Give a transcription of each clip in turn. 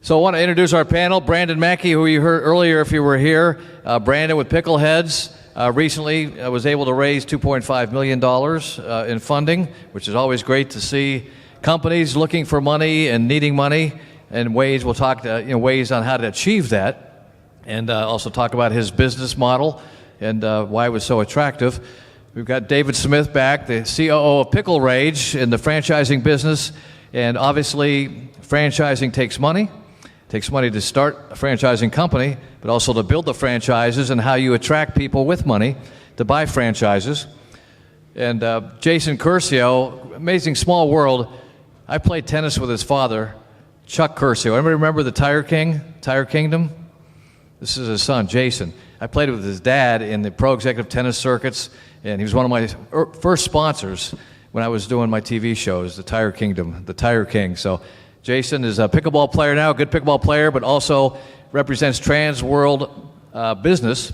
So I want to introduce our panel. Brandon Mackie, who you heard earlier if you were here. Brandon with Pickleheads recently was able to raise $2.5 million in funding, which is always great to see companies looking for money and needing money, and ways we'll talk ways on how to achieve that, and also talk about his business model and why it was so attractive. We've got David Smith back, the COO of Pickle Rage in the franchising business, and obviously franchising takes money. It takes money to start a franchising company, but also to build the franchises and how you attract people with money to buy franchises. And Jason Curcio, amazing small world. I played tennis with his father, Chuck Curcio. Anybody remember the Tire Kingdom? This is his son, Jason. I played with his dad in the pro executive tennis circuits, and he was one of my first sponsors when I was doing my TV shows, the Tire Kingdom, the Tire King. So Jason is a pickleball player now, a good pickleball player, but also represents Trans World Business,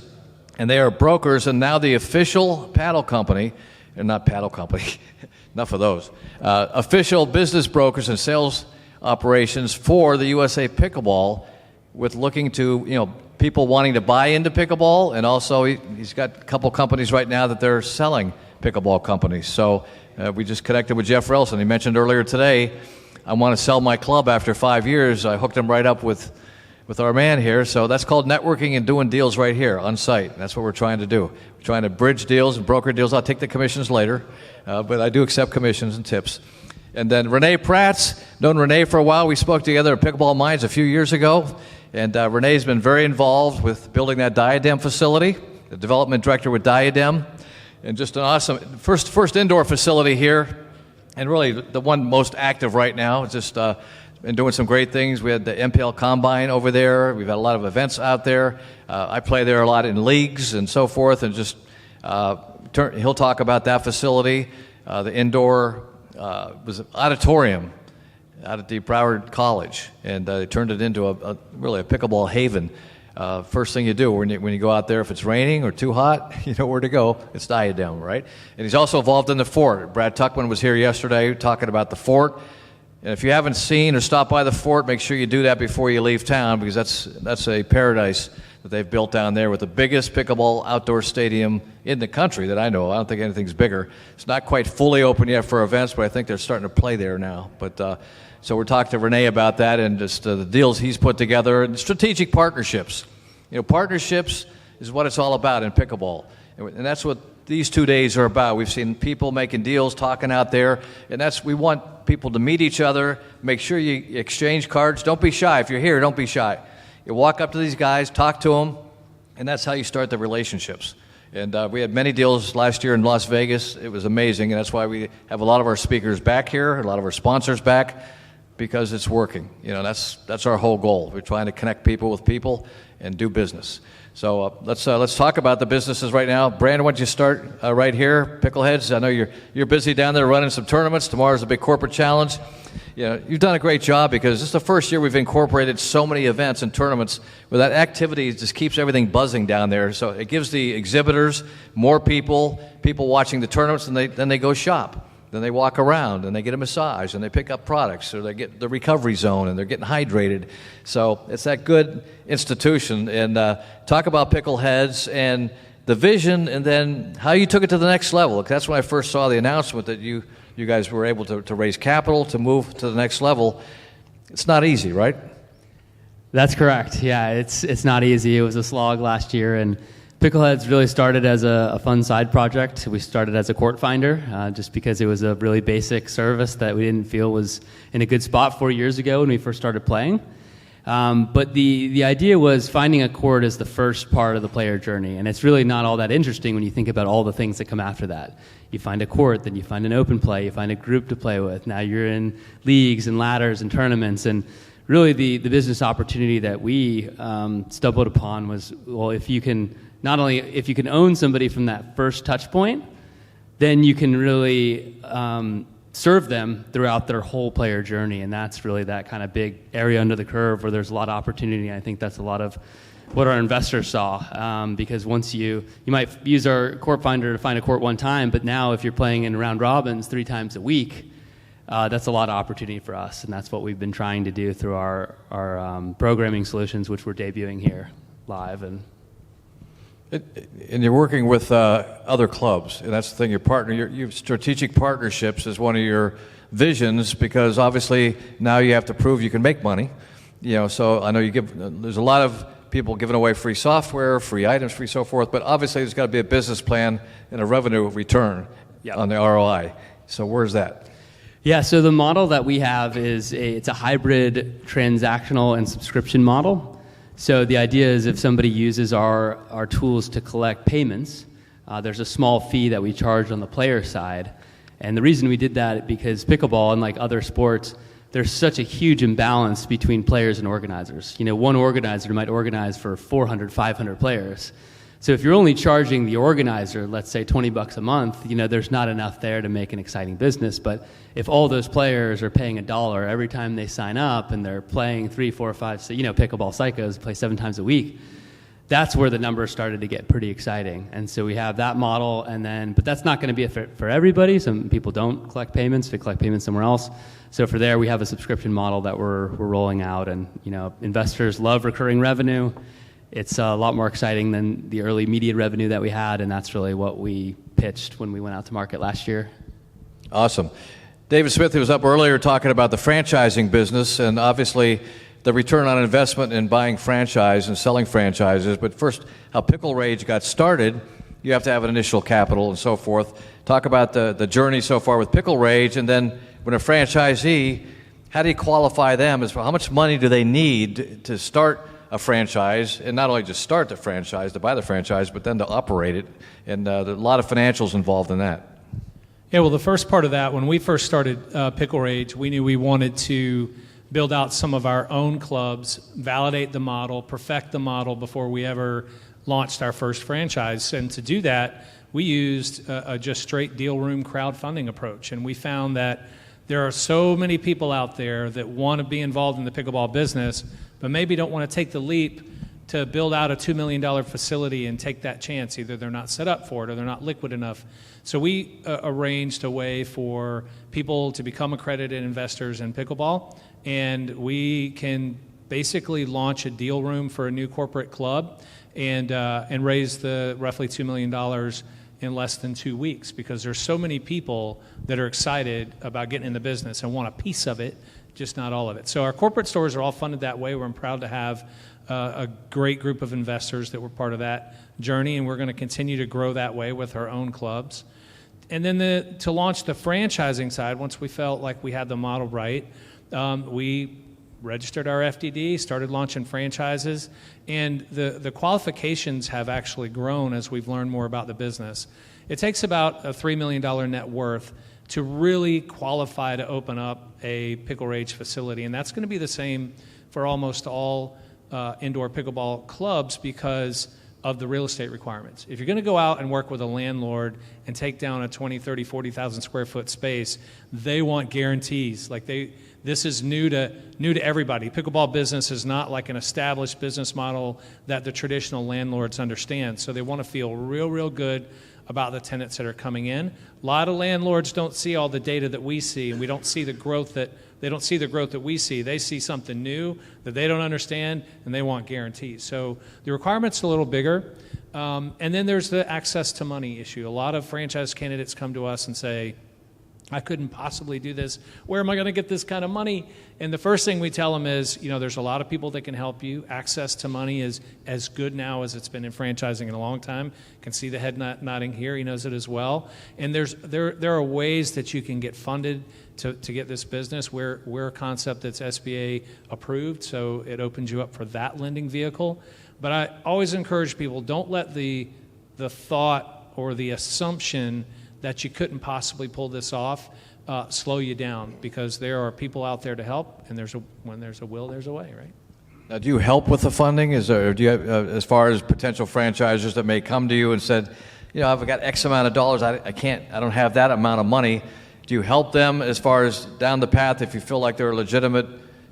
and they are brokers and now the official paddle company, and not paddle company, enough of those, official business brokers and sales operations for the USA Pickleball, with looking to, people wanting to buy into pickleball, and also he's got a couple companies right now that they're selling pickleball companies. So we just connected with Jeff Relson. He mentioned earlier today, I want to sell my club after 5 years. I hooked him right up with our man here. So that's called networking and doing deals right here on site. That's what we're trying to do. We're trying to bridge deals and broker deals. I'll take the commissions later, but I do accept commissions and tips. And then Rene Prats, known Rene for a while. We spoke together at Pickleball Minds a few years ago. And Rene's been very involved with building that Diadem facility, the development director with Diadem. And just an awesome first indoor facility here. And really the one most active right now. It's just been doing some great things. We had the MPL Combine over there. We've had a lot of events out there. I play there a lot in leagues and so forth. And just he'll talk about that facility. The indoor was an auditorium out at the Broward College, and they turned it into really a pickleball haven. First thing you do when you go out there, if it's raining or too hot, you know where to go. It's Diadem, right? And he's also involved in the Fort. Brad Tuckman was here yesterday talking about the Fort. And if you haven't seen or stopped by the Fort, make sure you do that before you leave town, because that's a paradise that they've built down there with the biggest pickleball outdoor stadium in the country that I know of. I don't think anything's bigger. It's not quite fully open yet for events, but I think they're starting to play there now. But so we're talking to Rene about that, and just the deals he's put together, and strategic partnerships. Partnerships is what it's all about in pickleball, and that's what these 2 days are about. We've seen people making deals, talking out there, and we want people to meet each other. Make sure you exchange cards. Don't be shy. If you're here, don't be shy. You walk up to these guys, talk to them, and that's how you start the relationships. And we had many deals last year in Las Vegas. It was amazing, and that's why we have a lot of our speakers back here, a lot of our sponsors back, because it's working. That's our whole goal. We're trying to connect people with people and do business. So let's talk about the businesses right now. Brandon, why don't you start right here? Pickleheads, I know you're busy down there running some tournaments. Tomorrow's a big corporate challenge. You've done a great job, because this is the first year we've incorporated so many events and tournaments where that activity just keeps everything buzzing down there. So it gives the exhibitors more people watching the tournaments, and then they go shop. Then they walk around and they get a massage and they pick up products, or they get the recovery zone and they're getting hydrated. So it's that good institution. And talk about Pickleheads and the vision, and then how you took it to the next level. That's when I first saw the announcement that you guys were able to raise capital to move to the next level. It's not easy, right? That's correct. Yeah, it's not easy. It was a slog last year, and Pickleheads really started as a fun side project. We started as a court finder, just because it was a really basic service that we didn't feel was in a good spot 4 years ago when we first started playing. But the idea was finding a court is the first part of the player journey, and it's really not all that interesting when you think about all the things that come after that. You find a court, then you find an open play, you find a group to play with. Now you're in leagues and ladders and tournaments, and really the business opportunity that we stumbled upon was, well, if you can own somebody from that first touch point, then you can really serve them throughout their whole player journey. And that's really that kind of big area under the curve where there's a lot of opportunity. I think that's a lot of what our investors saw, because once you might use our court finder to find a court one time, but now if you're playing in round robins 3 times a week, that's a lot of opportunity for us, and that's what we've been trying to do through our programming solutions, which we're debuting here live. And you're working with other clubs, and that's the thing. Your strategic partnerships is one of your visions, because obviously now you have to prove you can make money. So I know there's a lot of people giving away free software, free items, free so forth, but obviously there's got to be a business plan and a revenue return on the ROI. So where's that? Yeah, so the model that we have it's a hybrid transactional and subscription model. So the idea is if somebody uses our tools to collect payments, there's a small fee that we charge on the player side. And the reason we did that is because pickleball, unlike other sports, there's such a huge imbalance between players and organizers. One organizer might organize for 400, 500 players. So if you're only charging the organizer, let's say $20 a month, there's not enough there to make an exciting business. But if all those players are paying $1 every time they sign up, and they're playing 3, 4, 5, pickleball psychos play 7 times a week, that's where the numbers started to get pretty exciting. And so we have that model, but that's not going to be for everybody. Some people don't collect payments; they collect payments somewhere else. So for there, we have a subscription model that we're rolling out, and investors love recurring revenue. It's a lot more exciting than the early media revenue that we had, and that's really what we pitched when we went out to market last year. Awesome. David Smith, who was up earlier talking about the franchising business, and obviously the return on investment in buying franchise and selling franchises. But first, how Pickle Rage got started. You have to have an initial capital and so forth. Talk about the journey so far with Pickle Rage, and then when a franchisee, how do you qualify them? How much money do they need to start a franchise, and not only just start the franchise, to buy the franchise, but then to operate it, and there are a lot of financials involved in that. Yeah, well, the first part of that, when we first started Pickle Rage, we knew we wanted to build out some of our own clubs, validate the model, perfect the model before we ever launched our first franchise. And to do that, we used a just straight deal room crowdfunding approach. And we found that there are so many people out there that want to be involved in the pickleball business, but maybe don't want to take the leap to build out a $2 million facility and take that chance. Either they're not set up for it or they're not liquid enough. So we arranged a way for people to become accredited investors in pickleball, and we can basically launch a deal room for a new corporate club and raise the roughly $2 million in less than 2 weeks, because there's so many people that are excited about getting in the business and want a piece of it, just not all of it. So our corporate stores are all funded that way. We're proud to have a great group of investors that were part of that journey, and we're going to continue to grow that way with our own clubs. And then to launch the franchising side, once we felt like we had the model right, we registered our FDD, started launching franchises, and the qualifications have actually grown as we've learned more about the business. It takes about a $3 million net worth to really qualify to open up a Pickle Rage facility, and that's going to be the same for almost all indoor pickleball clubs because of the real estate requirements. If you're going to go out and work with a landlord and take down a 20, 30, 40,000 square foot space, they want guarantees. This is new to everybody. Pickleball business is not like an established business model that the traditional landlords understand. So they want to feel real good about the tenants that are coming in. A lot of landlords don't see all the data that we see, and we don't see the growth that they don't see the growth that we see. They see something new that they don't understand, and they want guarantees. So the requirement's a little bigger. And then there's the access to money issue. A lot of franchise candidates come to us and say, I couldn't possibly do this. Where am I going to get this kind of money? And the first thing we tell them is, there's a lot of people that can help you. Access to money is as good now as it's been in franchising in a long time. Can see the head nodding here. He knows it as well. And there are ways that you can get funded to get this business. We're a concept that's SBA approved, so it opens you up for that lending vehicle. But I always encourage people, don't let the thought or the assumption that you couldn't possibly pull this off slow you down, because there are people out there to help, and when there's a will, there's a way, right? Now, do you help with the funding? Do you have, as far as potential franchisers that may come to you and said, I've got X amount of dollars, I don't have that amount of money. Do you help them as far as down the path if you feel like they're legitimate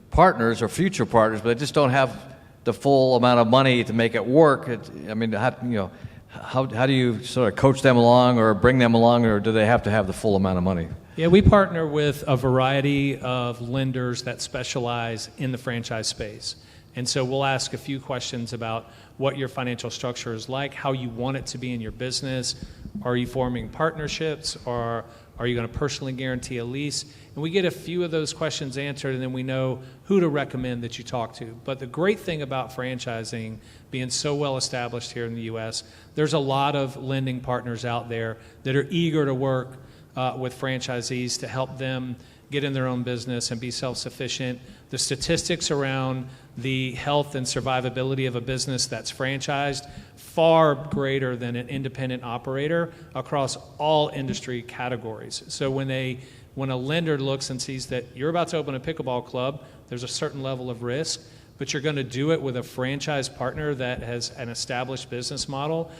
partners or future partners, but they just don't have the full amount of money to make it work? How do you sort of coach them along or bring them along, or do they have to have the full amount of money? Yeah, we partner with a variety of lenders that specialize in the franchise space. And so we'll ask a few questions about what your financial structure is like, how you want it to be in your business. Are you forming partnerships, or are you going to personally guarantee a lease? And we get a few of those questions answered, and then we know who to recommend that you talk to. But the great thing about franchising being so well established here in the U.S., there's a lot of lending partners out there that are eager to work with franchisees to help them get in their own business and be self-sufficient. The statistics around the health and survivability of a business that's franchised far greater than an independent operator across all industry categories. So when a lender looks and sees that you're about to open a pickleball club, there's a certain level of risk, but you're going to do it with a franchise partner that has an established business model,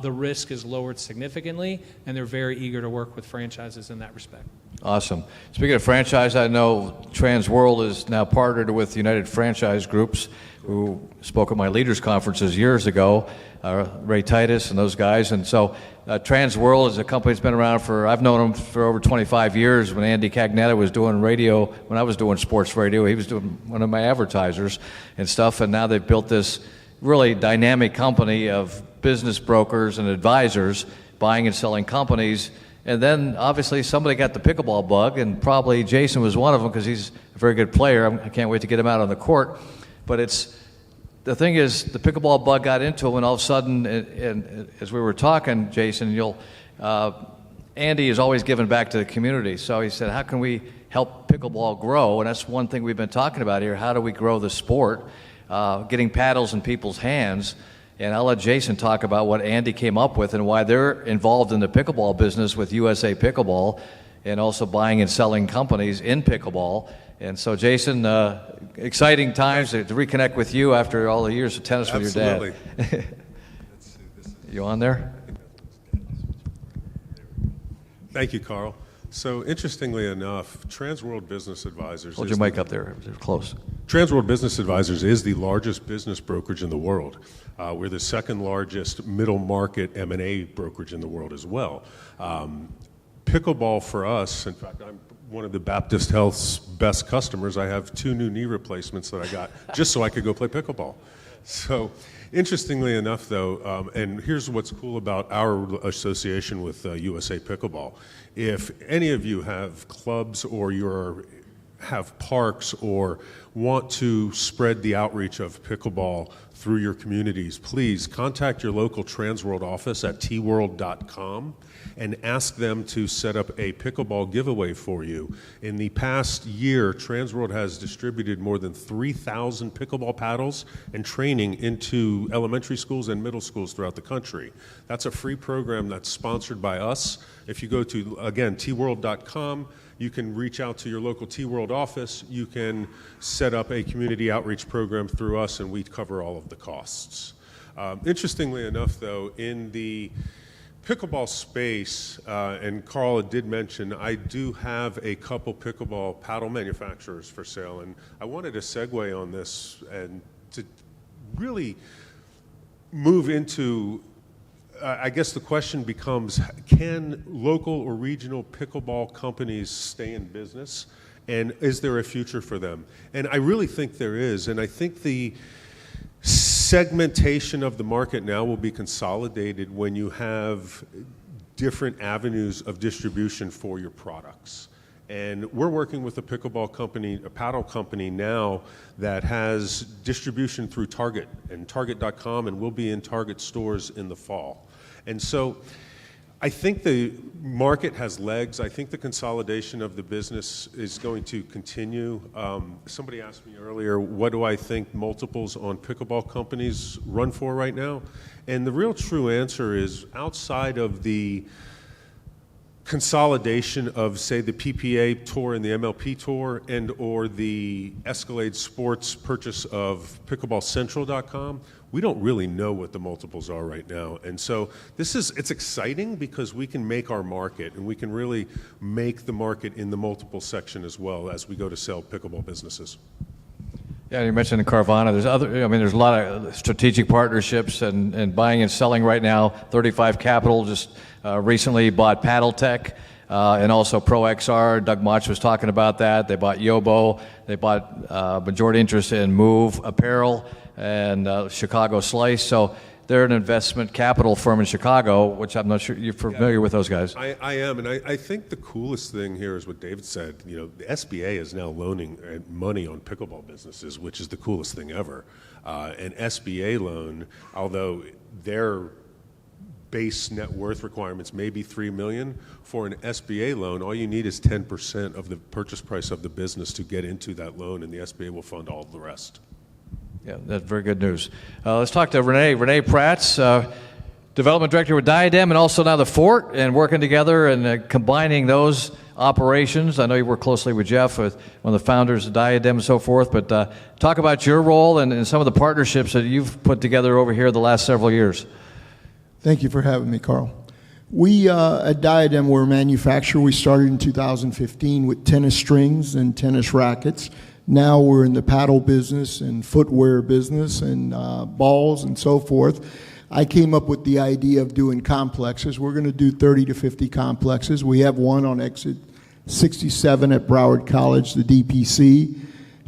the risk is lowered significantly, and they're very eager to work with franchises in that respect. Awesome. Speaking of franchise, I know Trans World is now partnered with United Franchise Groups, who spoke at my leaders conferences years ago, Ray Titus and those guys. And so Trans World is a company that's been around I've known them for over 25 years. When Andy Cagnetta was doing radio, when I was doing sports radio, he was doing one of my advertisers and stuff. And now they've built this really dynamic company of business brokers and advisors buying and selling companies. And then, obviously, somebody got the pickleball bug, and probably Jason was one of them because he's a very good player. I can't wait to get him out on the court. But the thing is, the pickleball bug got into him, and all of a sudden, and as we were talking, Jason, Andy is always giving back to the community. So he said, how can we help pickleball grow? And that's one thing we've been talking about here. How do we grow the sport? Getting paddles in people's hands. And I'll let Jason talk about what Andy came up with and why they're involved in the pickleball business with USA Pickleball and also buying and selling companies in pickleball. And so, Jason, exciting times to reconnect with you after all the years of tennis with your dad. Absolutely. You on there? Thank you, Carl. So, interestingly enough, Trans World Business Advisors... Hold your mic up there. They're close. Trans World Business Advisors is the largest business brokerage in the world. We're the second largest middle market M&A brokerage in the world as well. Pickleball for us, in fact, I'm one of the Baptist Health's best customers. I have 2 new knee replacements that I got just so I could go play pickleball. So, interestingly enough, though, and here's what's cool about our association with USA Pickleball. If any of you have clubs or have parks or want to spread the outreach of pickleball through your communities, please contact your local Transworld office at tworld.com and ask them to set up a pickleball giveaway for you. In the past year, Transworld has distributed more than 3,000 pickleball paddles and training into elementary schools and middle schools throughout the country. That's a free program that's sponsored by us. If you go to, again, tworld.com, you can reach out to your local T-World office. You can set up a community outreach program through us, and we cover all of the costs. Interestingly enough, though, in the pickleball space, and Carl did mention, I do have a couple pickleball paddle manufacturers for sale, and I wanted to segue on this and to really move into I guess the question becomes, can local or regional pickleball companies stay in business? And is there a future for them? And I really think there is. And I think the segmentation of the market now will be consolidated when you have different avenues of distribution for your products. And we're working with a pickleball company, a paddle company now that has distribution through Target and Target.com, and will be in Target stores in the fall. And so I think the market has legs. I think the consolidation of the business is going to continue. Somebody asked me earlier, what do I think multiples on pickleball companies run for right now? And the real true answer is, outside of the consolidation of, say, the PPA Tour and the MLP Tour, and or the Escalade Sports purchase of pickleballcentral.com, we don't really know what the multiples are right now. And so it's exciting because we can make our market, and we can really make the market in the multiple section as well as we go to sell pickleball businesses. Yeah, you mentioned Carvana. There's a lot of strategic partnerships and buying and selling right now. 35 Capital just recently bought Paddle Tech. and also ProXR. Doug Motch was talking about that. They bought Yobo. They bought majority interest in Move Apparel and Chicago Slice. So they're an investment capital firm in Chicago, which I'm not sure you're familiar with those guys. I am, and I think the coolest thing here is what David said. You know, the SBA is now loaning money on pickleball businesses, which is the coolest thing ever. An SBA loan, although their base net worth requirements may be $3 million, for an SBA loan, all you need is 10% of the purchase price of the business to get into that loan, and the SBA will fund all of the rest. Yeah, that's very good news. Let's talk to Rene Prats, Development Director with Diadem and also now the Fort, and working together and combining those operations. I know you work closely with Jeff, with one of the founders of Diadem and so forth, but talk about your role and some of the partnerships that you've put together over here the last several years. Thank you for having me, Carl. We at Diadem, we're a manufacturer. We started in 2015 with tennis strings and tennis rackets. Now we're in the paddle business and footwear business and balls and so forth. I came up with the idea of doing complexes. We're going to do 30 to 50 complexes. We have one on exit 67 at Broward College, the DPC.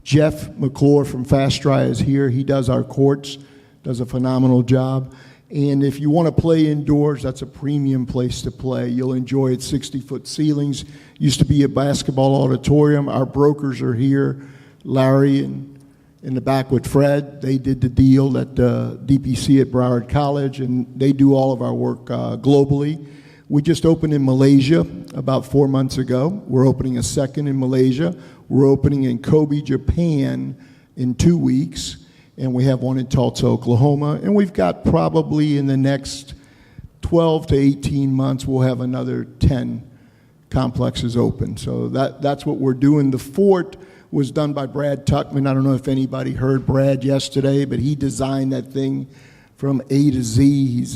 Jeff McClure from Fast Dry is here. He does our courts, does a phenomenal job. And if you want to play indoors, that's a premium place to play. You'll enjoy it. 60-foot ceilings. Used to be a basketball auditorium. Our brokers are here. Larry and in the back with Fred, they did the deal at DPC at Broward College, and they do all of our work globally. We just opened in Malaysia about 4 months ago. We're opening a second in Malaysia. We're opening in Kobe, Japan in 2 weeks, and we have one in Tulsa, Oklahoma. And we've got probably in the next 12 to 18 months, we'll have another 10 complexes open. So that's what we're doing. The Fort was done by Brad Tuckman. I don't know if anybody heard Brad yesterday, but he designed that thing from A to Z. He's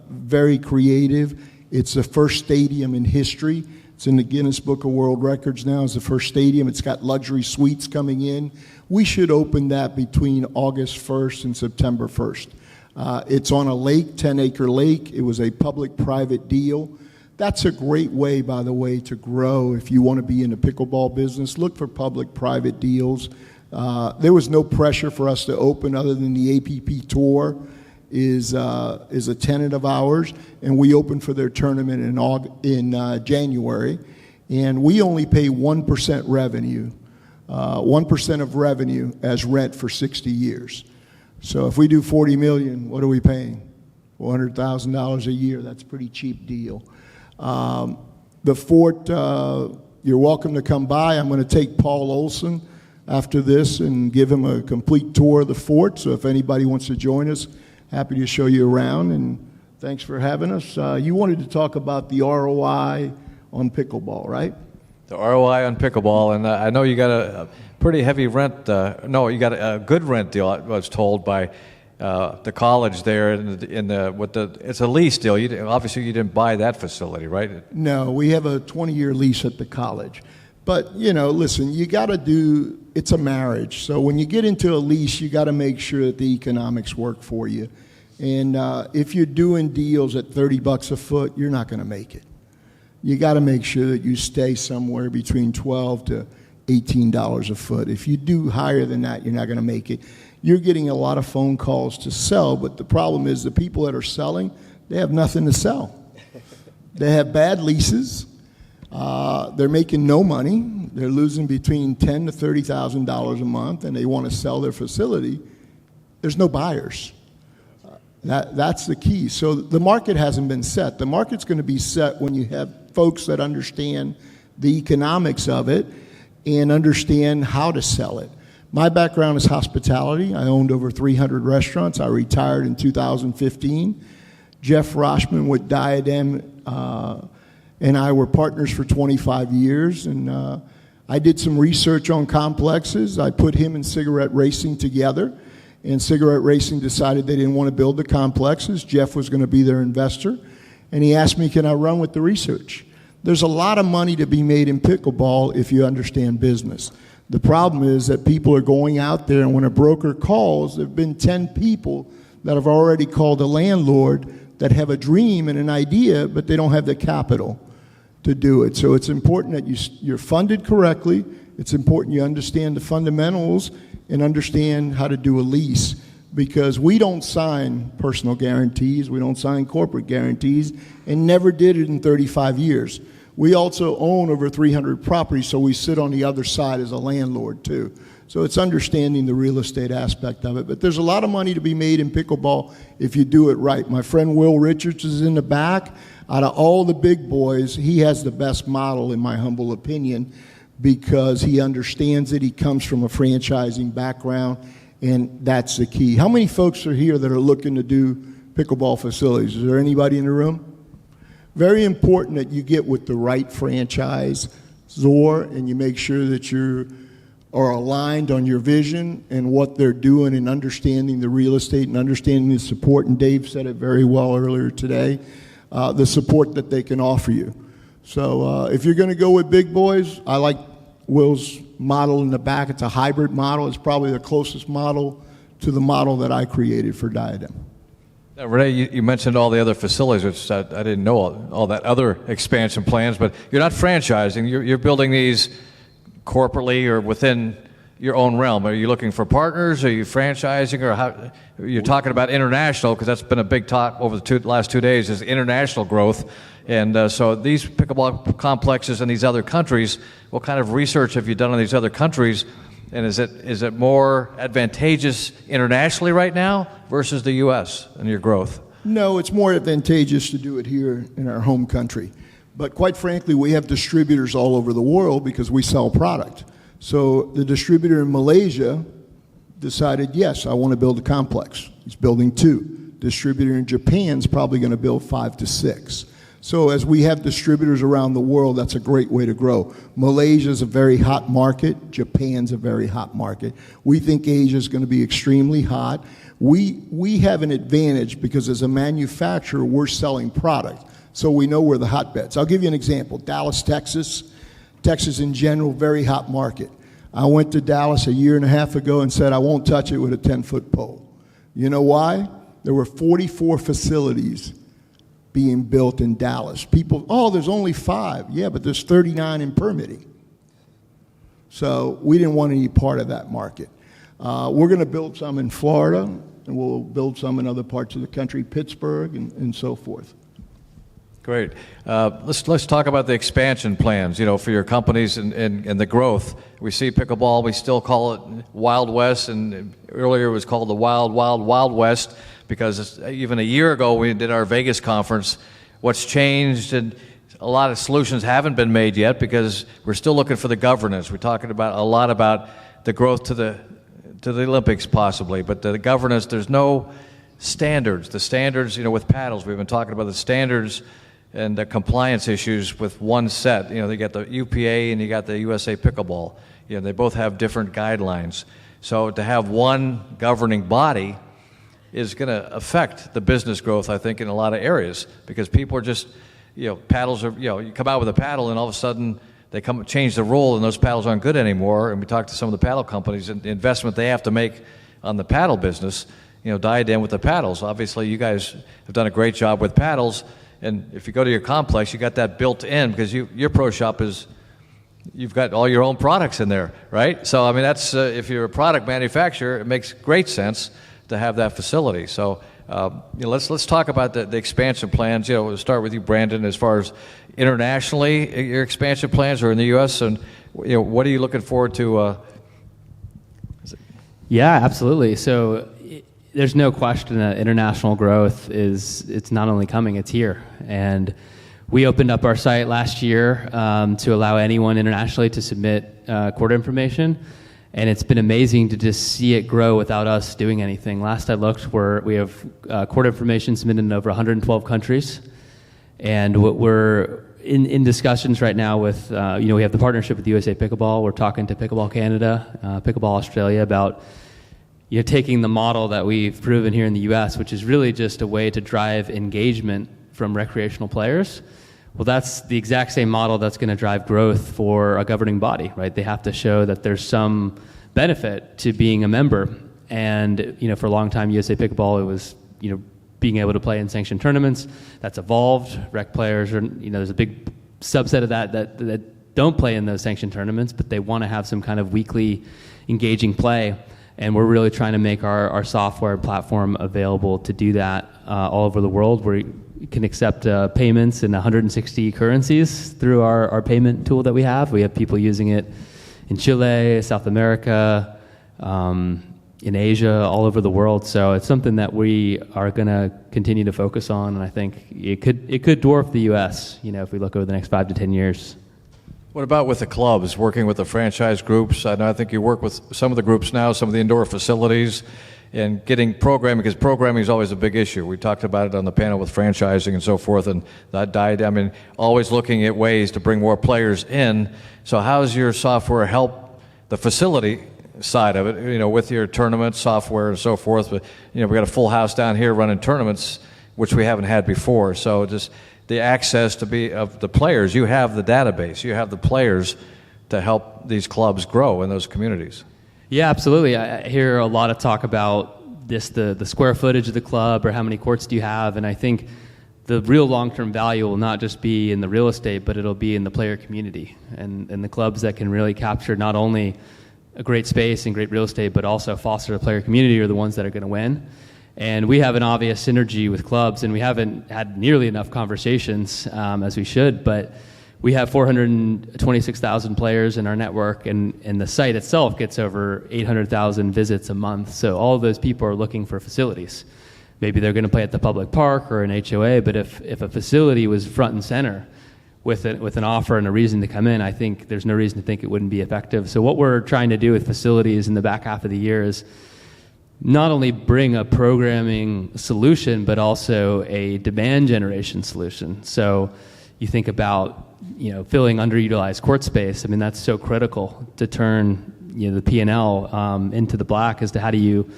very creative. It's the first stadium in history. It's in the Guinness Book of World Records now. It's the first stadium. It's got luxury suites coming in. We should open that between August 1st and September 1st. It's on a lake, 10-acre lake. It was a public-private deal. That's a great way, by the way, to grow. If you want to be in the pickleball business, look for public-private deals. There was no pressure for us to open other than the APP Tour is a tenant of ours, and we opened for their tournament in January. And we only pay 1% revenue, 1% of revenue as rent for 60 years. So if we do $40 million, what are we paying? $400,000 a year. That's a pretty cheap deal. The Fort, you're welcome to come by. I'm going to take Paul Olson after this and give him a complete tour of the Fort. So if anybody wants to join us, happy to show you around. And thanks for having us. You wanted to talk about the ROI on pickleball, right? The ROI on pickleball, and I know you got a pretty heavy rent. No, you got a good rent deal. I was told by the college there it's a lease deal. Obviously you didn't buy that facility, right? No, we have a 20-year lease at the college. But, listen, you got to it's a marriage. So when you get into a lease, you got to make sure that the economics work for you. And if you're doing deals at $30 a foot, you're not going to make it. You got to make sure that you stay somewhere between $12 to $18 a foot. If you do higher than that, you're not going to make it. You're getting a lot of phone calls to sell, but the problem is the people that are selling, they have nothing to sell. They have bad leases. They're making no money. They're losing between $10,000 to $30,000 a month, and they want to sell their facility. There's no buyers. That's the key. So the market hasn't been set. The market's going to be set when you have folks that understand the economics of it and understand how to sell it. My background is hospitality. I owned over 300 restaurants. I retired in 2015. Jeff Roshman with Diadem and I were partners for 25 years. And I did some research on complexes. I put him and Cigarette Racing together. And Cigarette Racing decided they didn't want to build the complexes. Jeff was going to be their investor. And he asked me, can I run with the research? There's a lot of money to be made in pickleball if you understand business. The problem is that people are going out there, and when a broker calls, there have been 10 people that have already called a landlord that have a dream and an idea, but they don't have the capital. to do it. So it's important that you're funded correctly. It's important you understand the fundamentals and understand how to do a lease, because we don't sign personal guarantees, we don't sign corporate guarantees, and never did it in 35 years. We also own over 300 properties, so we sit on the other side as a landlord too. So it's understanding the real estate aspect of it. But there's a lot of money to be made in pickleball if you do it right. My friend Will Richards is in the back. Out of all the big boys, he has the best model, in my humble opinion, because he understands it. He comes from a franchising background, and that's the key. How many folks are here that are looking to do pickleball facilities? Is there anybody in the room? Very important that you get with the right franchisor and you make sure that you are aligned on your vision and what they're doing, and understanding the real estate and understanding the support. And Dave said it very well earlier today, the support that they can offer you. So if you're going to go with big boys, I like Will's model in the back. It's a hybrid model. It's probably the closest model to the model that I created for Diadem. Now, Rene, you mentioned all the other facilities, which I didn't know all that other expansion plans, but you're not franchising. You're building these corporately or within your own realm. Are you looking for partners? Are you franchising? Or how? You're talking about international, because that's been a big talk over the last 2 days, is international growth. And so these pickleball complexes in these other countries, what kind of research have you done on these other countries? And is it more advantageous internationally right now versus the U.S. in your growth? No, it's more advantageous to do it here in our home country. But quite frankly, we have distributors all over the world because we sell product. So the distributor in Malaysia decided, yes, I want to build a complex. He's building 2. Distributor in Japan's probably going to build 5 to 6. So as we have distributors around the world, that's a great way to grow. Malaysia's a very hot market. Japan's a very hot market. We think Asia's going to be extremely hot. We have an advantage because as a manufacturer, we're selling product. So we know we're the hotbeds. I'll give you an example. Dallas, Texas. Texas in general, very hot market. I went to Dallas a year and a half ago and said I won't touch it with a 10-foot pole. You know why? There were 44 facilities being built in Dallas. People, oh, there's only 5. Yeah, but there's 39 in permitting. So we didn't want any part of that market. We're going to build some in Florida, and we'll build some in other parts of the country, Pittsburgh, and so forth. Great. Let's talk about the expansion plans, for your companies and the growth. We see pickleball, we still call it Wild West, and earlier it was called the Wild, Wild, Wild West, because even a year ago we did our Vegas conference. What's changed, and a lot of solutions haven't been made yet because we're still looking for the governance. We're talking about a lot about the growth to the Olympics possibly, but the governance, there's no standards. The standards, with paddles, we've been talking about the standards and the compliance issues with one set. They got the UPA and you got the USA Pickleball. They both have different guidelines. So to have one governing body is going to affect the business growth, I think, in a lot of areas, because people are just, paddles are, you come out with a paddle and all of a sudden they change the rule and those paddles aren't good anymore. And we talked to some of the paddle companies and the investment they have to make on the paddle business, Diadem with the paddles. Obviously, you guys have done a great job with paddles. And if you go to your complex, you got that built in because your pro shop you've got all your own products in there, right? So, that's, if you're a product manufacturer, it makes great sense to have that facility. So, let's talk about the expansion plans. We'll start with you, Brandon, as far as internationally, your expansion plans, or in the U.S., and, what are you looking forward to? Yeah, absolutely. So there's no question that international growth it's not only coming, it's here. And we opened up our site last year to allow anyone internationally to submit court information. And it's been amazing to just see it grow without us doing anything. Last I looked, we have court information submitted in over 112 countries. And what we're in discussions right now with, we have the partnership with USA Pickleball. We're talking to Pickleball Canada, Pickleball Australia about taking the model that we've proven here in the U.S., which is really just a way to drive engagement from recreational players. Well, that's the exact same model that's going to drive growth for a governing body, right? They have to show that there's some benefit to being a member. And, for a long time, USA Pickleball, it was, being able to play in sanctioned tournaments. That's evolved. Rec players are, there's a big subset of that don't play in those sanctioned tournaments, but they want to have some kind of weekly engaging play. And we're really trying to make our software platform available to do that all over the world, where you can accept payments in 160 currencies through our payment tool that we have. We have people using it in Chile, South America, in Asia, all over the world. So it's something that we are going to continue to focus on, and I think it could dwarf the U.S. If we look over the next 5 to 10 years. What about with the clubs, working with the franchise groups? I know I think you work with some of the groups now, some of the indoor facilities, and getting programming, because programming is always a big issue. We talked about it on the panel with franchising and so forth, and that Diadem, and always looking at ways to bring more players in. So how does your software help the facility side of it, with your tournament software and so forth? But, we've got a full house down here running tournaments, which we haven't had before. So just the access of the players, you have the database, you have the players to help these clubs grow in those communities. Yeah, absolutely. I hear a lot of talk about the square footage of the club, or how many courts do you have, and I think the real long-term value will not just be in the real estate, but it'll be in the player community, and the clubs that can really capture not only a great space and great real estate, but also foster a player community, are the ones that are going to win. And we have an obvious synergy with clubs, and we haven't had nearly enough conversations as we should, but we have 426,000 players in our network, and the site itself gets over 800,000 visits a month. So all of those people are looking for facilities. Maybe they're going to play at the public park or an HOA, but if a facility was front and center with an offer and a reason to come in, I think there's no reason to think it wouldn't be effective. So what we're trying to do with facilities in the back half of the year is not only bring a programming solution, but also a demand generation solution. So you think about, filling underutilized court space. I mean, that's so critical to turn, the P&L into the black, as to how do you,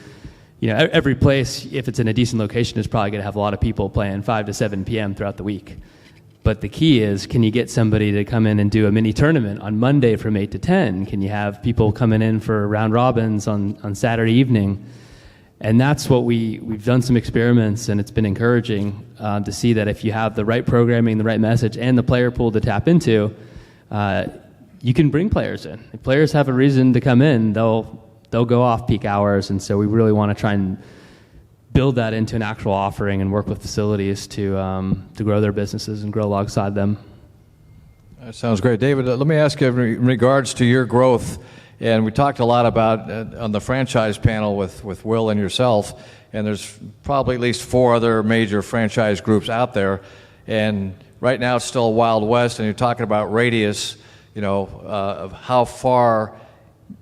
every place, if it's in a decent location, is probably going to have a lot of people playing 5 to 7 p.m. throughout the week. But the key is, can you get somebody to come in and do a mini tournament on Monday from 8 to 10? Can you have people coming in for round robins on Saturday evening? And that's what we've done some experiments, and it's been encouraging to see that if you have the right programming, the right message, and the player pool to tap into, you can bring players in. If players have a reason to come in, they'll go off peak hours, and so we really want to try and build that into an actual offering and work with facilities to grow their businesses and grow alongside them. That sounds great. David, let me ask you in regards to your growth. And we talked a lot about on the franchise panel with Will and yourself, and there's probably at least 4 other major franchise groups out there. And right now it's still a Wild West, and you're talking about radius, of how far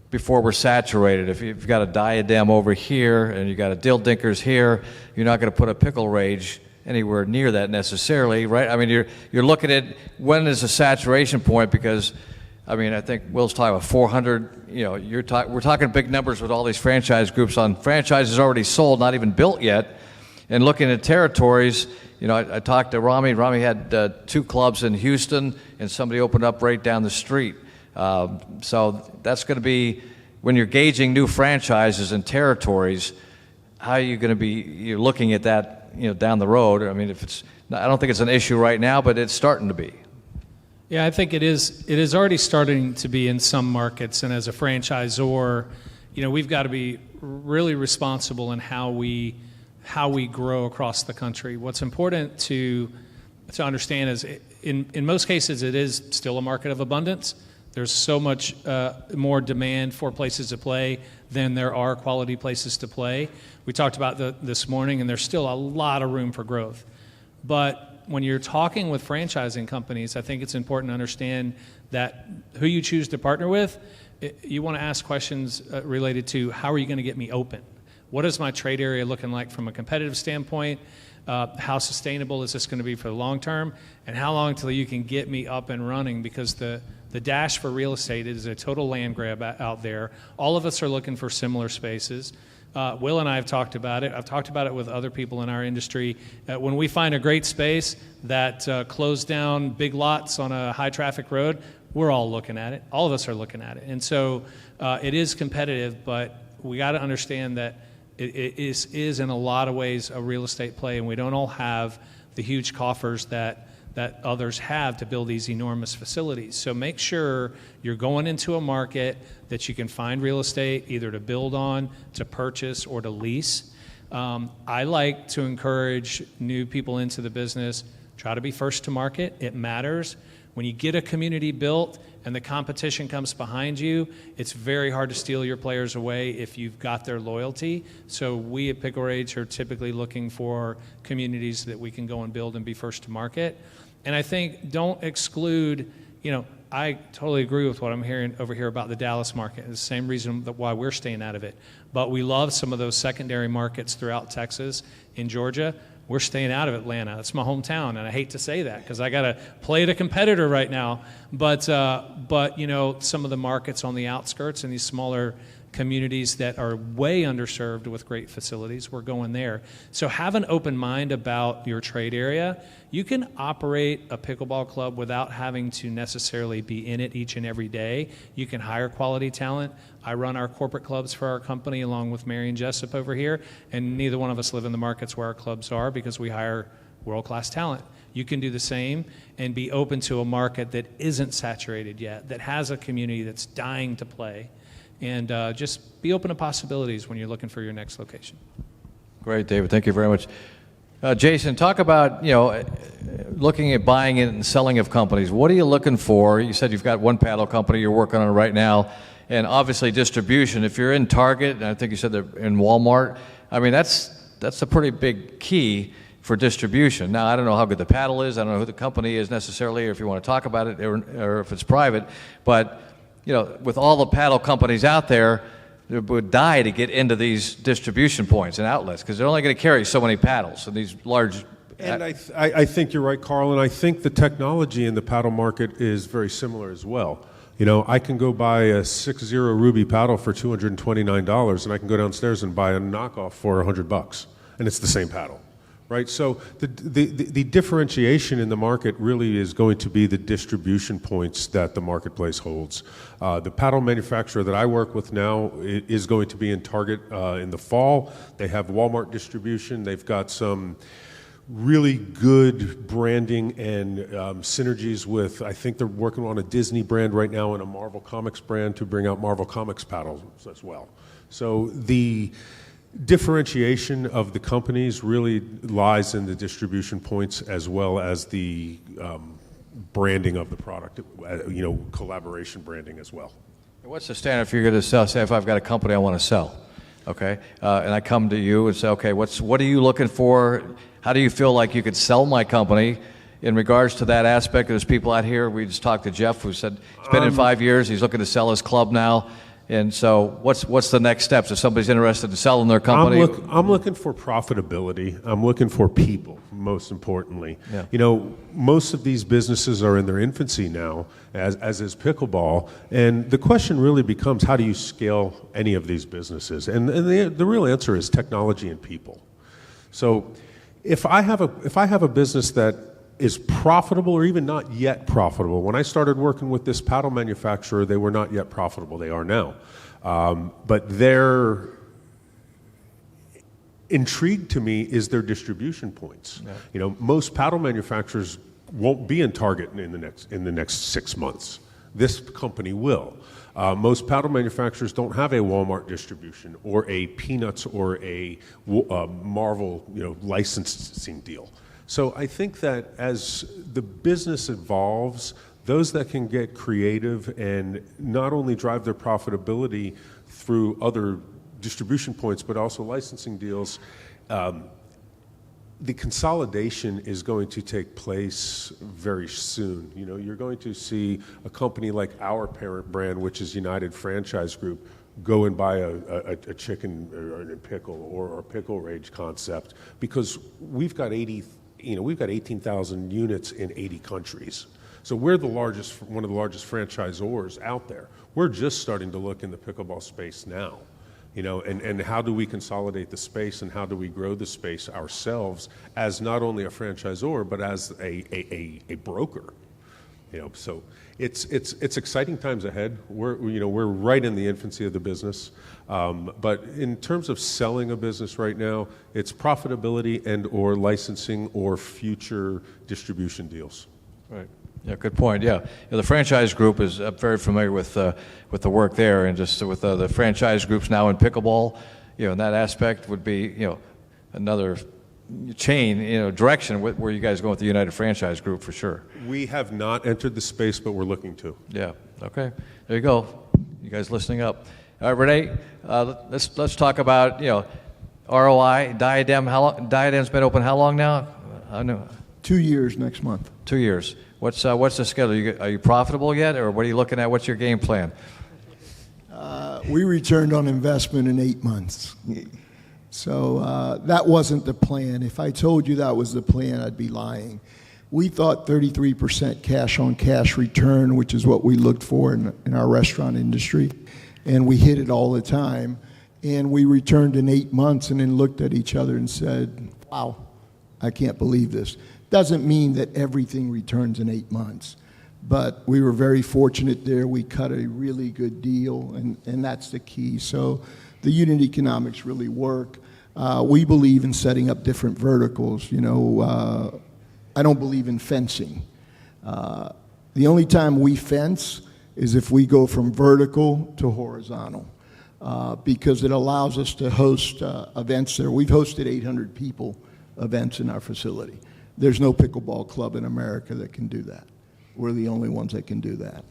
before we're saturated. If you've got a Diadem over here and you've got a Dill Dinkers here, you're not going to put a Pickle Rage anywhere near that necessarily, right? I mean, you're looking at when is a saturation point, because I think Will's talking about 400. We're talking big numbers with all these franchise groups on franchises already sold, not even built yet. And looking at territories, I talked to Rami. Rami had 2 clubs in Houston, and somebody opened up right down the street. So that's going to be, when you're gauging new franchises and territories, how are you going to be looking at that down the road? I mean, I don't think it's an issue right now, but it's starting to be. Yeah, I think it is already starting to be in some markets, and as a franchisor, we've got to be really responsible in how we grow across the country. What's important to understand is, in most cases, it is still a market of abundance. There's so much more demand for places to play than there are quality places to play. We talked about this morning, and there's still a lot of room for growth. But when you're talking with franchising companies, I think it's important to understand that who you choose to partner with, you want to ask questions related to, how are you going to get me open? What is my trade area looking like from a competitive standpoint? How sustainable is this going to be for the long term? And how long till you can get me up and running? Because the dash for real estate is a total land grab out there. All of us are looking for similar spaces. Will and I have talked about it. I've talked about it with other people in our industry. When we find a great space that closed down big lots on a high traffic road, we're all looking at it. All of us are looking at it. And so it is competitive, but we got to understand that it is in a lot of ways a real estate play, and we don't all have the huge coffers that that others have to build these enormous facilities. So make sure you're going into a market that you can find real estate either to build on, to purchase, or to lease. I like to encourage new people into the business, try to be first to market. It matters. When you get a community built and the competition comes behind you, it's very hard to steal your players away if you've got their loyalty. So we at Pickle Rage are typically looking for communities that we can go and build and be first to market. And I think don't exclude, I totally agree with what I'm hearing over here about the Dallas market. It's the same reason why we're staying out of it. But we love some of those secondary markets throughout Texas, in Georgia. We're staying out of Atlanta. It's my hometown, and I hate to say that because I got to play at a competitor right now. But some of the markets on the outskirts and these smaller communities that are way underserved with great facilities, we're going there. So have an open mind about your trade area. You can operate a pickleball club without having to necessarily be in it each and every day. You can hire quality talent. I run our corporate clubs for our company along with Mary and Jessup over here, and neither one of us live in the markets where our clubs are because we hire world-class talent. You can do the same and be open to a market that isn't saturated yet, that has a community that's dying to play. And just be open to possibilities when you're looking for your next location. Great, David. Thank you very much. Jason, talk about, looking at buying and selling of companies. What are you looking for? You said you've got one paddle company you're working on right now, and obviously distribution. If you're in Target, and I think you said they're in Walmart, I mean, that's a pretty big key for distribution. Now, I don't know how good the paddle is. I don't know who the company is necessarily, or if you want to talk about it, or if it's private. But with all the paddle companies out there, they would die to get into these distribution points and outlets because they're only going to carry so many paddles and these large. And I think you're right, Carl, and I think the technology in the paddle market is very similar as well. I can go buy a 6-0 Ruby paddle for $229, and I can go downstairs and buy a knockoff for $100, and it's the same paddle. Right, so the differentiation in the market really is going to be the distribution points that the marketplace holds. The paddle manufacturer that I work with now is going to be in Target in the fall. They have Walmart distribution. They've got some really good branding and synergies with, I think they're working on a Disney brand right now and a Marvel Comics brand to bring out Marvel Comics paddles as well. So the differentiation of the companies really lies in the distribution points as well as the branding of the product, collaboration branding as well. What's the standard if you're going to sell? Say if I've got a company I want to sell, okay, and I come to you and say, okay, what are you looking for? How do you feel like you could sell my company in regards to that aspect? There's people out here, we just talked to Jeff who said it's been in 5 years, he's looking to sell his club now. And so what's the next steps if somebody's interested in selling their company? I'm looking for profitability. I'm looking for people, most importantly. Yeah. Most of these businesses are in their infancy now, as is pickleball. And the question really becomes, how do you scale any of these businesses? And the real answer is technology and people. So if I have a business that is profitable or even not yet profitable. When I started working with this paddle manufacturer, they were not yet profitable. They are now. But their intrigue to me is their distribution points. Yeah. Most paddle manufacturers won't be in Target in the next 6 months. This company will. Most paddle manufacturers don't have a Walmart distribution or a Peanuts or a Marvel licensing deal. So I think that as the business evolves, those that can get creative and not only drive their profitability through other distribution points, but also licensing deals, the consolidation is going to take place very soon. You're going to see a company like our parent brand, which is United Franchise Group, go and buy a chicken or a pickle or a Pickle Rage concept because we've got 18,000 units in 80 countries. So we're one of the largest franchisors out there. We're just starting to look in the pickleball space now, and how do we consolidate the space and how do we grow the space ourselves as not only a franchisor, but as a broker. So it's exciting times ahead. We're right in the infancy of the business, but in terms of selling a business right now, it's profitability and or licensing or future distribution deals. Right. Yeah, good point. Yeah, the franchise group is very familiar with the work there, and just with the franchise groups now in pickleball, in that aspect would be another chain direction where you guys go with the United Franchise Group for sure. We have not entered the space, but we're looking to. Yeah. Okay. There you go. You guys listening up. All right, Rene. Let's talk about ROI Diadem. Diadem's been open how long now? I know. 2 years next month. 2 years. What's the schedule? Are you profitable yet, or what are you looking at? What's your game plan? We returned on investment in 8 months. So that wasn't the plan. If I told you that was the plan, I'd be lying. We thought 33% cash on cash return, which is what we looked for in our restaurant industry, and we hit it all the time. And we returned in 8 months and then looked at each other and said, wow, I can't believe this. Doesn't mean that everything returns in 8 months, but we were very fortunate there. We cut a really good deal, and that's the key. So the unit economics really work. We believe in setting up different verticals. I don't believe in fencing. The only time we fence is if we go from vertical to horizontal, because it allows us to host events there. We've hosted 800 people events in our facility. There's no pickleball club in America that can do that. We're the only ones that can do that.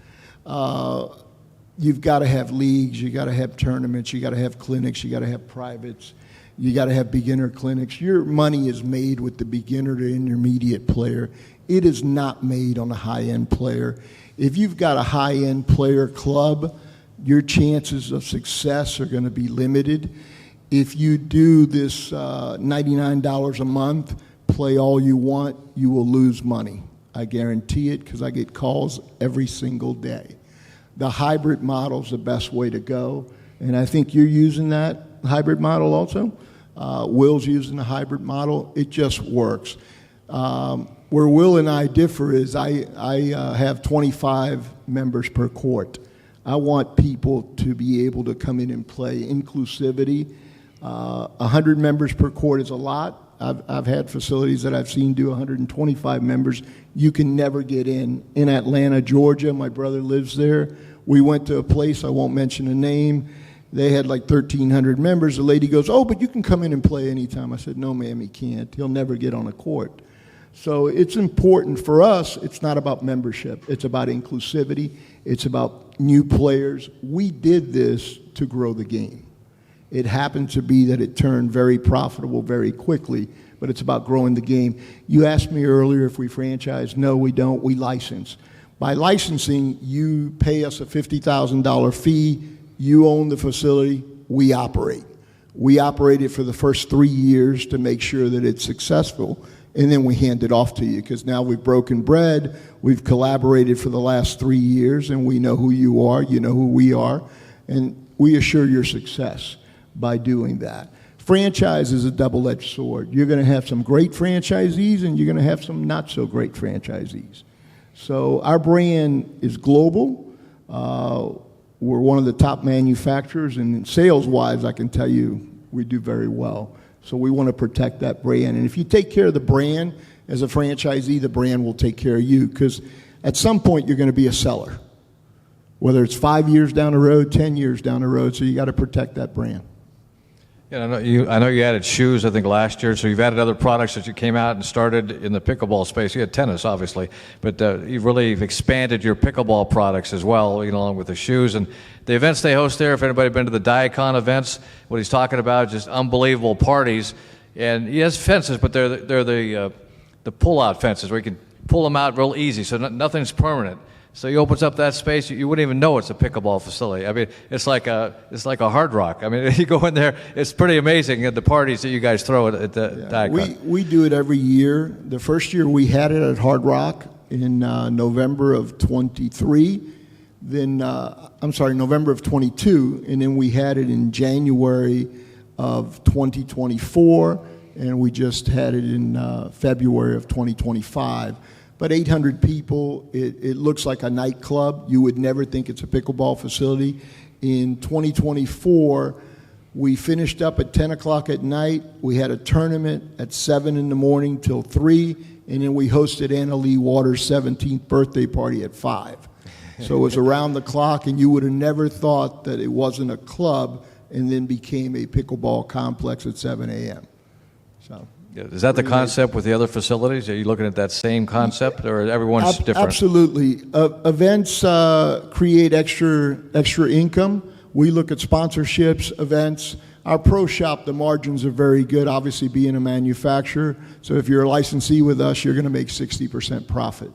You've got to have leagues, you got to have tournaments, you got to have clinics, you got to have privates, you got to have beginner clinics. Your money is made with the beginner to intermediate player. It is not made on a high-end player. If you've got a high-end player club, your chances of success are going to be limited. If you do this $99 a month, play all you want, you will lose money. I guarantee it, because I get calls every single day. The hybrid model is the best way to go, and I think you're using that hybrid model also. Will's using the hybrid model. It just works. Where Will and I differ is I have 25 members per court. I want people to be able to come in and play. Inclusivity. 100 members per court is a lot. I've had facilities that I've seen do 125 members. You can never get in. In Atlanta, Georgia, my brother lives there. We went to a place, I won't mention the name. They had like 1,300 members. The lady goes, oh, but you can come in and play anytime. I said, no, ma'am, he can't. He'll never get on a court. So it's important for us. It's not about membership. It's about inclusivity. It's about new players. We did this to grow the game. It happened to be that it turned very profitable very quickly, but it's about growing the game. You asked me earlier if we franchise. No, we don't. We license. By licensing, you pay us a $50,000 fee. You own the facility. We operate. We operate it for the first 3 years to make sure that it's successful, and then we hand it off to you, because now we've broken bread. We've collaborated for the last 3 years, and we know who you are. You know who we are, and we assure your success by doing that. Franchise is a double-edged sword. You're going to have some great franchisees, and you're going to have some not so great franchisees. So our brand is global. We're one of the top manufacturers, and sales-wise, I can tell you we do very well. So we want to protect that brand. And if you take care of the brand as a franchisee, the brand will take care of you, because at some point you're going to be a seller, whether it's 5 years down the road, 10 years down the road, so you got to protect that brand. Yeah, I know you added shoes, I think, last year, so you've added other products that you came out and started in the pickleball space. You had tennis, obviously, but you've really expanded your pickleball products as well, along with the shoes. And the events they host there, if anybody been to the Diacon events, what he's talking about, just unbelievable parties. And he has fences, but they're the pull-out fences where you can pull them out real easy, so nothing's permanent. So he opens up that space, you wouldn't even know it's a pickleball facility. I mean, it's like a Hard Rock. I mean, you go in there, it's pretty amazing at the parties that you guys throw at the Diacon. We do it every year. The first year we had it at Hard Rock in November of 23. Then, November of 22, and then we had it in January of 2024, and we just had it in February of 2025. but 800 people, it looks like a nightclub. You would never think it's a pickleball facility. In 2024, we finished up at 10 o'clock at night. We had a tournament at 7 in the morning till 3, and then we hosted Anna Lee Waters' 17th birthday party at 5. So it was around the clock, and you would have never thought that it wasn't a club and then became a pickleball complex at 7 a.m. So, Is that the concept with the other facilities? Are you looking at that same concept, or everyone's different? Absolutely. Events create extra income. We look at sponsorships, events. Our pro shop, the margins are very good, obviously being a manufacturer. So if you're a licensee with us, you're going to make 60% profit.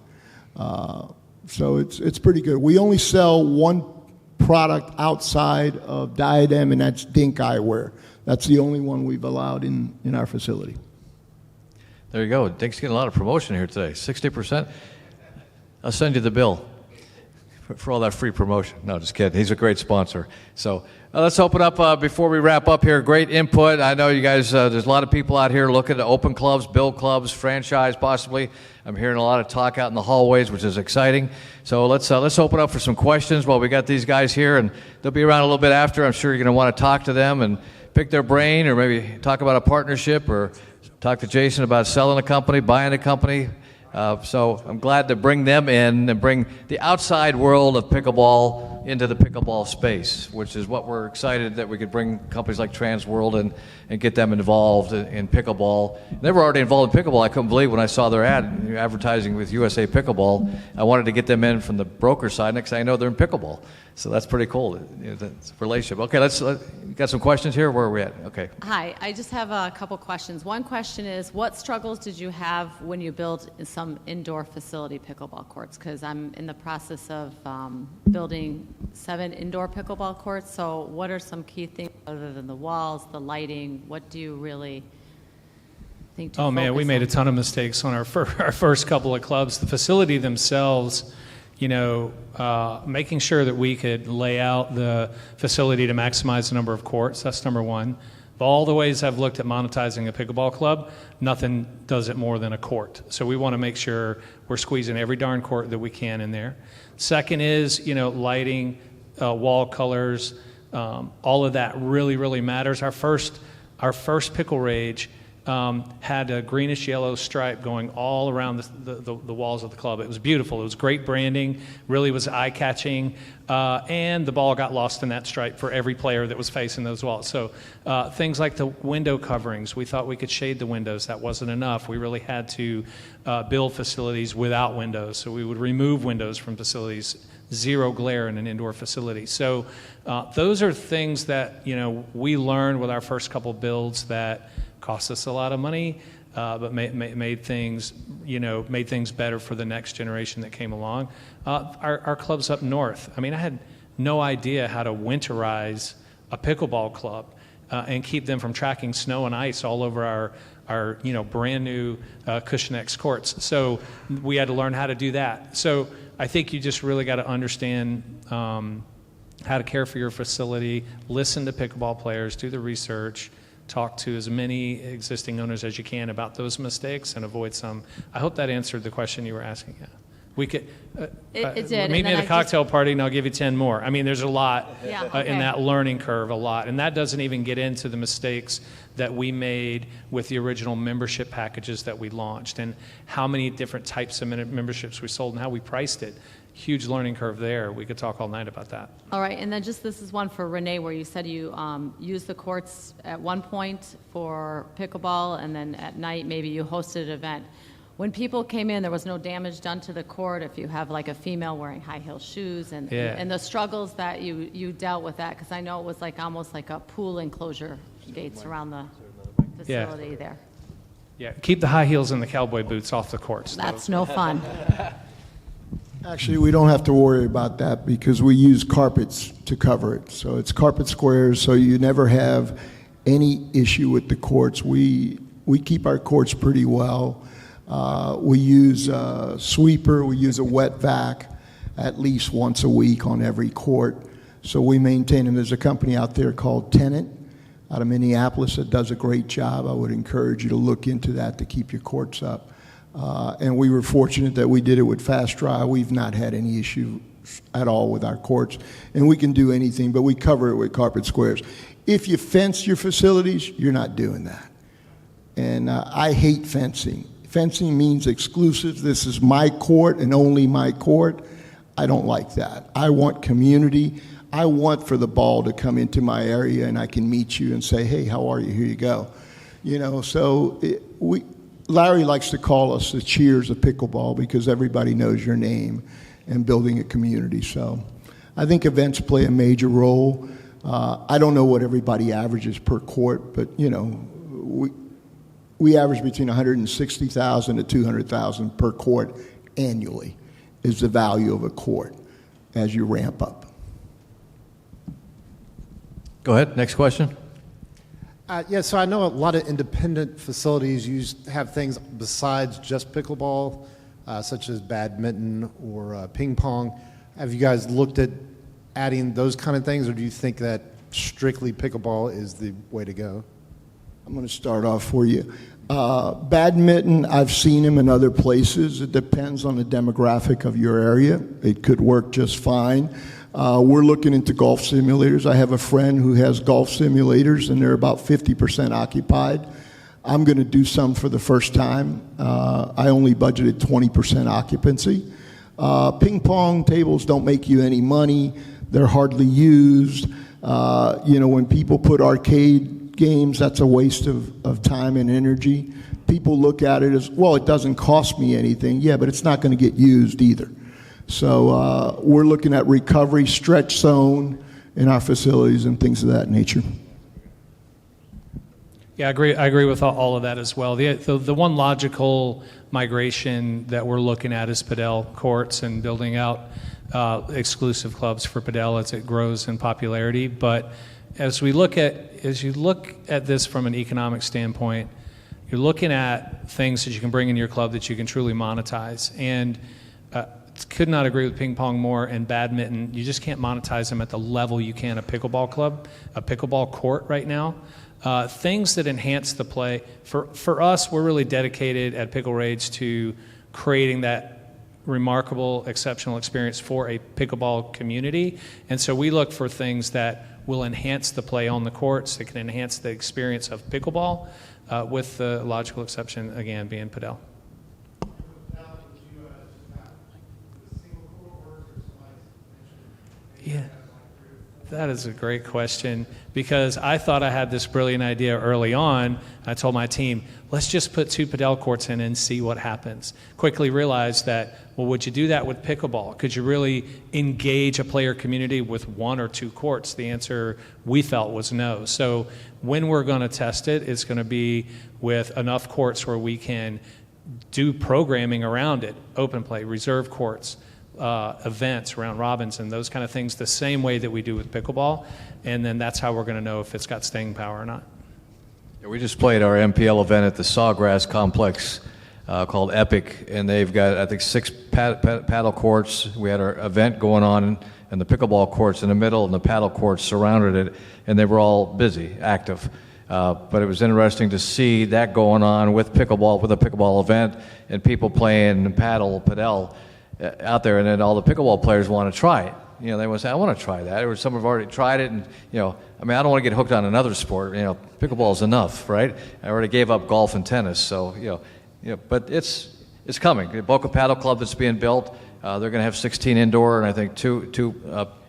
So it's pretty good. We only sell one product outside of Diadem, and that's Dink Eyewear. That's the only one we've allowed in our facility. There you go. Dink's getting a lot of promotion here today. 60%. I'll send you the bill for all that free promotion. No, just kidding. He's a great sponsor. So let's open up before we wrap up here. Great input. I know you guys, there's a lot of people out here looking to open clubs, build clubs, franchise possibly. I'm hearing a lot of talk out in the hallways, which is exciting. So let's open up for some questions while we got these guys here, and they'll be around a little bit after. I'm sure you're going to want to talk to them and pick their brain, or maybe talk about a partnership, or talk to Jason about selling a company, buying a company. So I'm glad to bring them in and bring the outside world of pickleball into the pickleball space, which is what we're excited that we could bring companies like Transworld and get them involved in pickleball. They were already involved in pickleball. I couldn't believe when I saw their ad advertising with USA Pickleball. I wanted to get them in from the broker side. Next thing I know, they're in pickleball. So that's pretty cool. That's a relationship. Okay, you got some questions here? Where are we at? Okay. Hi, I just have a couple questions. One question is, what struggles did you have when you built some indoor facility pickleball courts? Because I'm in the process of building 7 indoor pickleball courts. So what are some key things other than the walls, the lighting? What do you really think to Oh man, we made a ton of mistakes on our first couple of clubs. The facility themselves, making sure that we could lay out the facility to maximize the number of courts, that's number one. Of all the ways I've looked at monetizing a pickleball club, nothing does it more than a court. So we want to make sure we're squeezing every darn court that we can in there. Second is, lighting, wall colors, all of that really, really matters. Our first Pickle Rage had a greenish yellow stripe going all around the walls of the club. It was beautiful. It was great branding, really was eye-catching, and the ball got lost in that stripe for every player that was facing those walls. So things like the window coverings, we thought we could shade the windows. That wasn't enough. We really had to build facilities without windows. So we would remove windows from facilities, zero glare in an indoor facility. So those are things that we learned with our first couple builds that cost us a lot of money, but made things better for the next generation that came along. Our clubs up north, I had no idea how to winterize a pickleball club and keep them from tracking snow and ice all over our brand new Cushion X courts. So we had to learn how to do that. So I think you just really got to understand how to care for your facility, listen to pickleball players, do the research, talk to as many existing owners as you can about those mistakes and avoid some. I hope that answered the question you were asking. Yeah. We could it did. Meet me at a cocktail party and I'll give you 10 more. There's a lot in that learning curve, a lot. And that doesn't even get into the mistakes that we made with the original membership packages that we launched and how many different types of memberships we sold and how we priced it. Huge learning curve there. We could talk all night about that. All right, and then this is one for Rene, where you said you used the courts at one point for pickleball, and then at night maybe you hosted an event. When people came in, there was no damage done to the court if you have like a female wearing high heel shoes and the struggles that you dealt with that, because I know it was almost like a pool enclosure gates around the facility there. Yeah, keep the high heels and the cowboy boots off the courts. That's no fun. Actually, we don't have to worry about that because we use carpets to cover it. So it's carpet squares, so you never have any issue with the courts. We keep our courts pretty well. We use a sweeper, we use a wet vac at least once a week on every court. So we maintain them. There's a company out there called Tenant out of Minneapolis that does a great job. I would encourage you to look into that to keep your courts up. And we were fortunate that we did it with Fast Dry. We've not had any issue at all with our courts. And we can do anything, but we cover it with carpet squares. If you fence your facilities, you're not doing that. And I hate fencing. Fencing means exclusive. This is my court and only my court. I don't like that. I want community. I want for the ball to come into my area and I can meet you and say, hey, how are you? Here you go. You know, so Larry likes to call us the Cheers of pickleball because everybody knows your name and building a community. So I think events play a major role. I don't know what everybody averages per court, but, you know, we average between 160,000 to 200,000 per court annually is the value of a court as you ramp up. Go ahead, next question. Yeah, so I know a lot of independent facilities have things besides just pickleball, such as badminton or ping pong. Have you guys looked at adding those kind of things, or do you think that strictly pickleball is the way to go? I'm going to start off for you. Badminton, I've seen them in other places. It depends on the demographic of your area. It could work just fine. We're looking into golf simulators. I have a friend who has golf simulators, and they're about 50% occupied. I'm going to do some for the first time. I only budgeted 20% occupancy. Ping pong tables don't make you any money. They're hardly used. You know, when people put arcade games, that's a waste of time and energy. People look at it as, well, it doesn't cost me anything. Yeah, but it's not going to get used either. So we're looking at recovery, stretch zone in our facilities and things of that nature. Yeah, I agree with all of that as well. The one logical migration that we're looking at is padel courts and building out exclusive clubs for padel as it grows in popularity. But as you look at this from an economic standpoint, you're looking at things that you can bring in your club that you can truly monetize. And could not agree with ping pong more, and badminton. You just can't monetize them at the level you can a pickleball club, a pickleball court right now. Things that enhance the play. For us, we're really dedicated at Pickle Rage to creating that remarkable, exceptional experience for a pickleball community. And so we look for things that will enhance the play on the courts, that can enhance the experience of pickleball, with the logical exception, again, being padel. Yeah, that is a great question, because I thought I had this brilliant idea early on. I told my team, let's just put 2 padel courts in and see what happens. Quickly realized that, well, would you do that with pickleball? Could you really engage a player community with 1 or 2 courts? The answer we felt was no. So when we're going to test it, it's going to be with enough courts where we can do programming around it, open play, reserve courts, events, round robins, and those kind of things, the same way that we do with pickleball, and then that's how we're going to know if it's got staying power or not. Yeah, we just played our MPL event at the Sawgrass Complex called Epic, and they've got, I think, 6 paddle courts. We had our event going on, and the pickleball courts in the middle, and the paddle courts surrounded it, and they were all busy, active. But it was interesting to see that going on with pickleball, with a pickleball event, and people playing padel out there, and then all the pickleball players want to try it. You know, they want to say, I want to try that. Or some have already tried it, and, you know, I mean, I don't want to get hooked on another sport. You know, pickleball's enough, right? I already gave up golf and tennis, so, you know, but it's coming. The Boca Paddle Club that's being built, they're going to have 16 indoor, and I think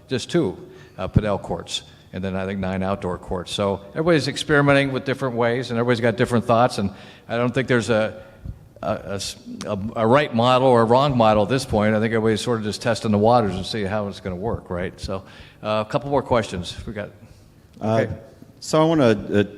just two padel courts, and then I think 9 outdoor courts. So everybody's experimenting with different ways, and everybody's got different thoughts, and I don't think there's a right model or a wrong model at this point. I think everybody's sort of just testing the waters and see how it's going to work, right? So a couple more questions. We got. Okay. So I want to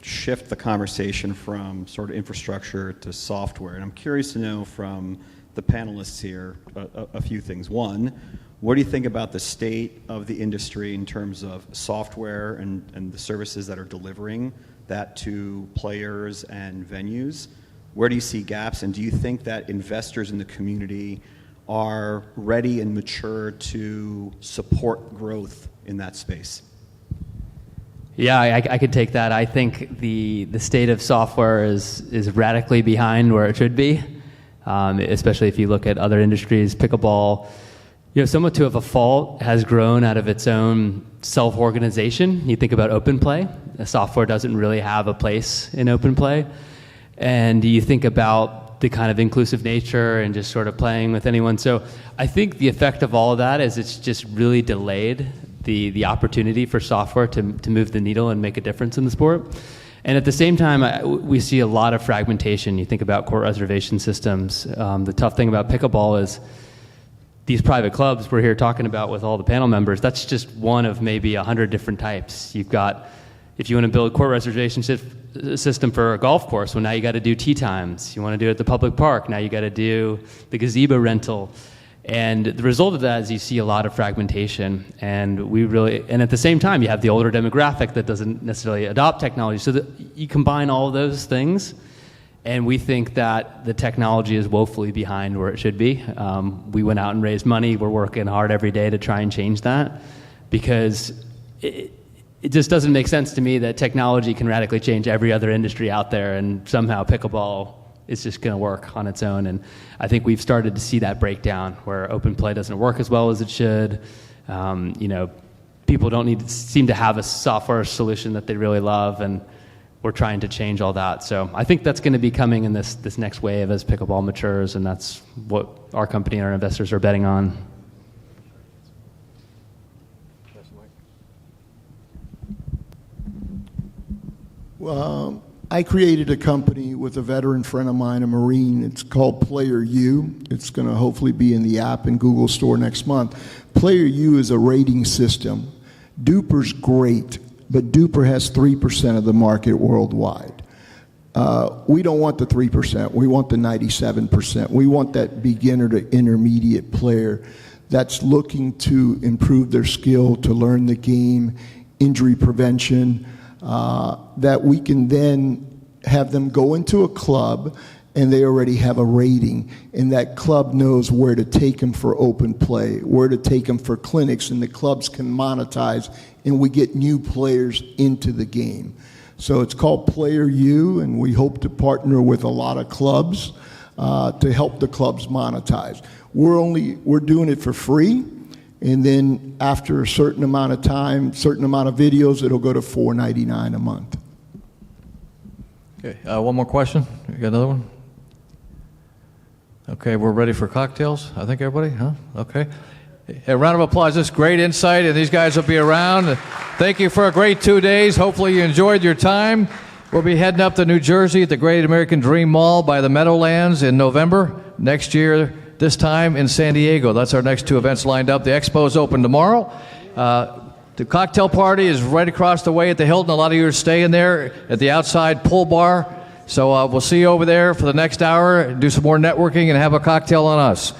shift the conversation from sort of infrastructure to software, and I'm curious to know from the panelists here a few things. One, what do you think about the state of the industry in terms of software and the services that are delivering that to players and venues? Where do you see gaps, and do you think that investors in the community are ready and mature to support growth in that space? Yeah, I could take that. I think the state of software is radically behind where it should be. especially if you look at other industries. Pickleball, somewhat to a fault, has grown out of its own self-organization. You think about open play. Software doesn't really have a place in open play. And you think about the kind of inclusive nature and just sort of playing with anyone. So I think the effect of all of that is it's just really delayed the opportunity for software to move the needle and make a difference in the sport. And at the same time, we see a lot of fragmentation. You think about court reservation systems. The tough thing about pickleball is these private clubs we're here talking about with all the panel members, that's just one of maybe 100 different types. You've got, if you want to build a court reservation system for a golf course, well, now you got to do tee times. You want to do it at the public park, now you got to do the gazebo rental. And the result of that is you see a lot of fragmentation, and at the same time, you have the older demographic that doesn't necessarily adopt technology. So that you combine all of those things, and we think that the technology is woefully behind where it should be. We went out and raised money. We're working hard every day to try and change that, because it just doesn't make sense to me that technology can radically change every other industry out there, and somehow pickleball is just going to work on its own. And I think we've started to see that breakdown where open play doesn't work as well as it should. People don't seem to have a software solution that they really love, and we're trying to change all that. So I think that's going to be coming in this next wave as pickleball matures, and that's what our company and our investors are betting on. Well, I created a company with a veteran friend of mine, a Marine. It's called Player U. It's going to hopefully be in the app and Google Store next month. Player U is a rating system. Duper's great, but Duper has 3% of the market worldwide. We don't want the 3%. We want the 97%. We want that beginner to intermediate player that's looking to improve their skill, to learn the game, injury prevention, that we can then have them go into a club and they already have a rating, and that club knows where to take them for open play, where to take them for clinics, and the clubs can monetize, and we get new players into the game. So it's called Player U, and we hope to partner with a lot of clubs to help the clubs monetize. We're doing it for free. And then after a certain amount of time, certain amount of videos, it'll go to $4.99 a month. Okay, one more question. You got another one? Okay, we're ready for cocktails, I think, everybody, huh? Okay. A round of applause. This is great insight, and these guys will be around. Thank you for a great 2 days. Hopefully you enjoyed your time. We'll be heading up to New Jersey at the Great American Dream Mall by the Meadowlands in November. Next year, this time in San Diego. That's our next two events lined up. The expo's open tomorrow. The cocktail party is right across the way at the Hilton. A lot of you are staying there at the outside pool bar. So we'll see you over there for the next hour, do some more networking, and have a cocktail on us.